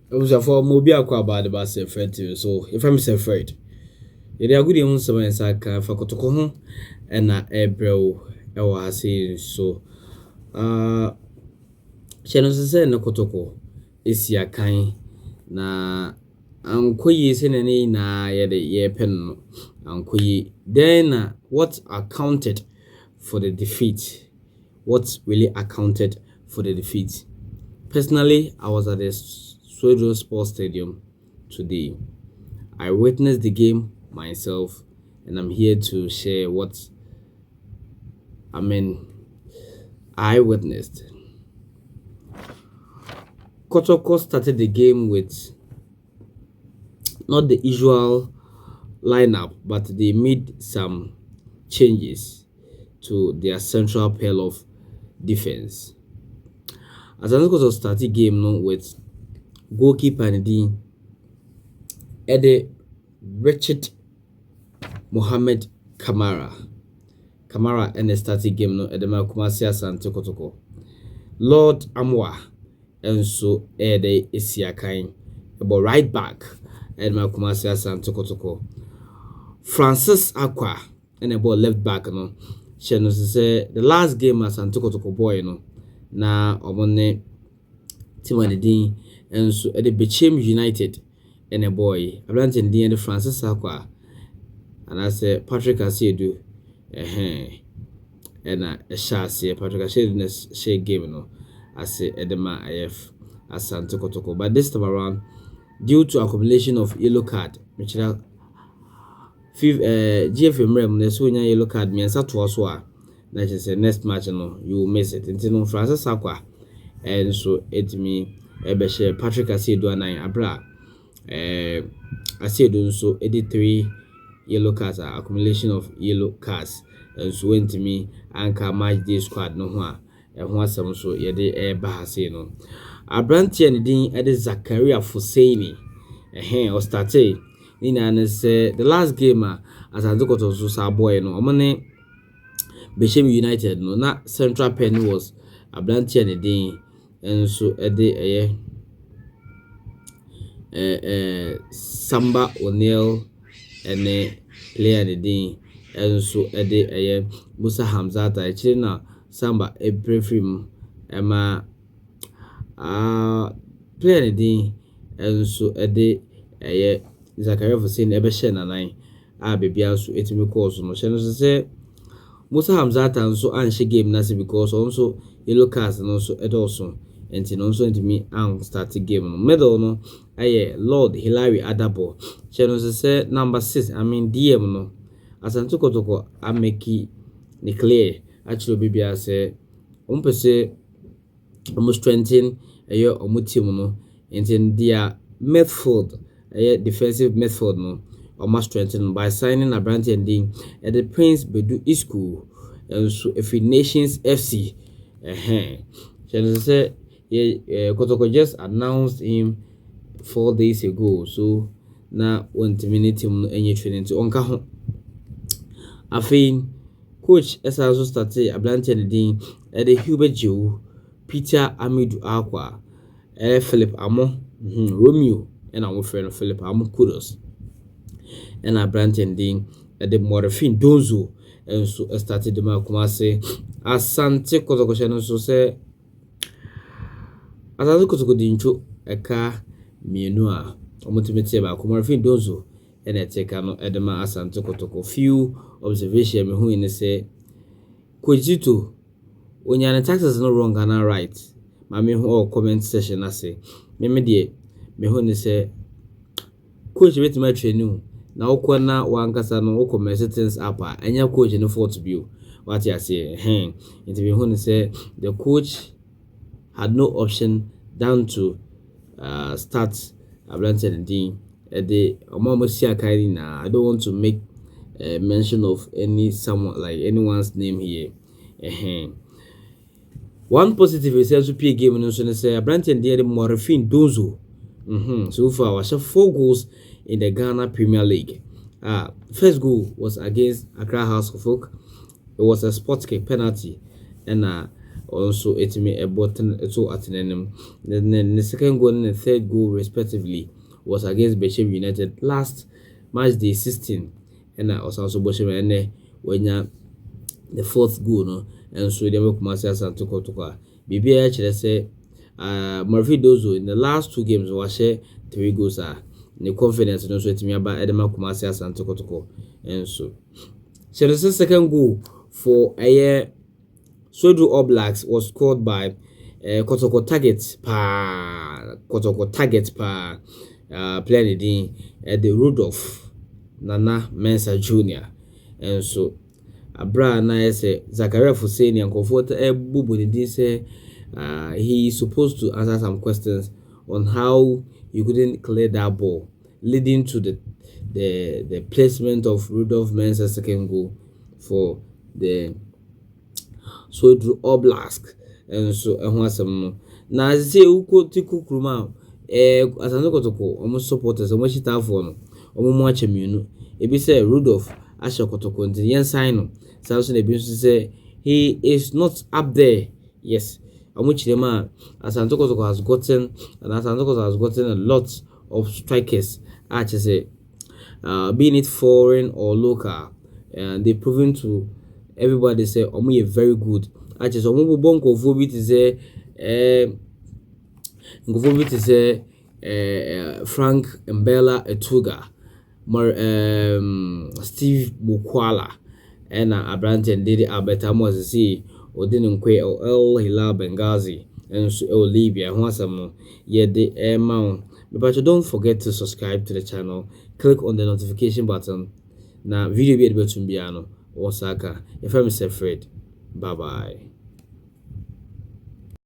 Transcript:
It was for Mobi Aqua about the bass friend too. So if I'm afraid, it are good on some and Saka for Kotoko and Ebro. I say so. Channel say no Kotoko is ya kind na Ankoyi senene na ye pen Ankoyi. Then what accounted for the defeat? What really accounted for the defeat? Personally, I was at the Swedru Sports Stadium today. I witnessed the game myself, and I'm here to share what I witnessed. Kotoko started the game with not the usual lineup, but they made some changes to their central pair of defense. Asante Kotoko started game no with goalkeeper and the Richard Mohammed Kamara and the starting game no Edema Kumasi Asante Kotoko. Lord Amwa and so Ede Isiakai about right back Edema Kumasi Asante Kotoko. Francis Aqua and about left back no. She no say the last game Asante Kotoko boy no na omone team and the and so at the Bechem United and a boy. I ran in the end Francis Aqua and I say Patrick Asiedu and a chassis Patrick Asiedu share game no I say Edema IF Asante Kotoko. But this time around, due to accumulation of yellow card, which is GFM Rem, the Sonia yellow card means that was what that is the next match no you will miss it. Until Francis Aqua and so it me Patrick Asiedu and Abra. I said so 83 yellow cards are accumulation of yellow cards and so went to me anchor match day squad no one and one some so yeah they bahase no Abranti and din at Zakaria Fusaini or started Nina say the last game as I look at so boy no omane Bechem United no not central pen was Abranti and din and so Samba O'Neil and player the day and so Musa Hamzata China Samba a prefim Emma player the day and so Zakaria for saying Ebeshen and I baby also it me course no she say Musa Hamzata and so and she game nasi because also yellow cards and also also and also into me and start the game no medal no Lord Hilary Adabo channel say number 6 DM no Asante Kotoko ameki ni clear actually baby say say almost strengthen team no and their midfield defensive midfield no almost strengthen by signing a brand ending at the Prince Bedu School and so if Nations FC channel say Kotoko just announced him 4 days ago, so now 1 minute any training to onka ho. Afin coach also started a blank and din at the Hubert Joe, Peter Amidu Aqua, Philip Amo, Romeo, and our friend Philip Amo Kudos, and a brand and din at the Morphine Donzo, and so started the Malcomase Asante Kotoko channel so say as I look at the eka mienu a omotimete ba Morphine Donzo and eteka no edema Asante Kotoko few observation me hu ni say Kojito onyane taxes no wrong and right ma me hu all comment section ase me de me hu ni say coach betima training na okwa na wankasa no comment things up anya coach no fault bi o what you say it me hu ni say the coach had no option than to start Ablanton and Dean at the Omamosia Kairina. I don't want to make mention of someone like anyone's name here. One positive is also P game and also say Ablanton Dean Morphine Donzo. So far, was 4 goals in the Ghana Premier League. First goal was against Accra House of Folk. It was a spot kick penalty, and also etimi a button to atenenim. Then the second goal and the third goal respectively was against Besham United last match day 16, and I was also Besham and when the fourth goal no, and so they make Kumasi Asante Kotoko. BBI actually say Murphy Dozo in the last 2 games was share 3 goals the confidence no so etimi aba edema Kumasi Asante Kotoko. And so the second goal for a Swedru All Blacks was scored by Kotoko target playing the Rudolph Nana Mensah Jr. And so Abra na say Zakaria Fuseni and comfort bubu did say he is supposed to answer some questions on how you couldn't clear that ball, leading to the placement of Rudolph Mensah's second goal for the Swedru All Blacks. And so no na say uko tiku kruma Asante Kotoko almost supporters almost shita for no omo mo achemienu ebi say Rudolph Asha Kotoko nti yen sign no Samson ebi say he is not up there. Yes, Asante Kotoko has gotten, and Asante Kotoko has gotten a lot of strikers. Actually, say, being it foreign or local, and they proven to everybody say, "Omo very good." Actually, so Omo bonko vobit is Frank Mbella Etuga, Steve Bukwala. And Abrante and Didi Alberta Moses Odin Kwe or El Hilal Benghazi and Libya Wasamo yet the air mount. But don't forget to subscribe to the channel, click on the notification button. Now video be able to be Osaka. If I'm Fred, bye bye.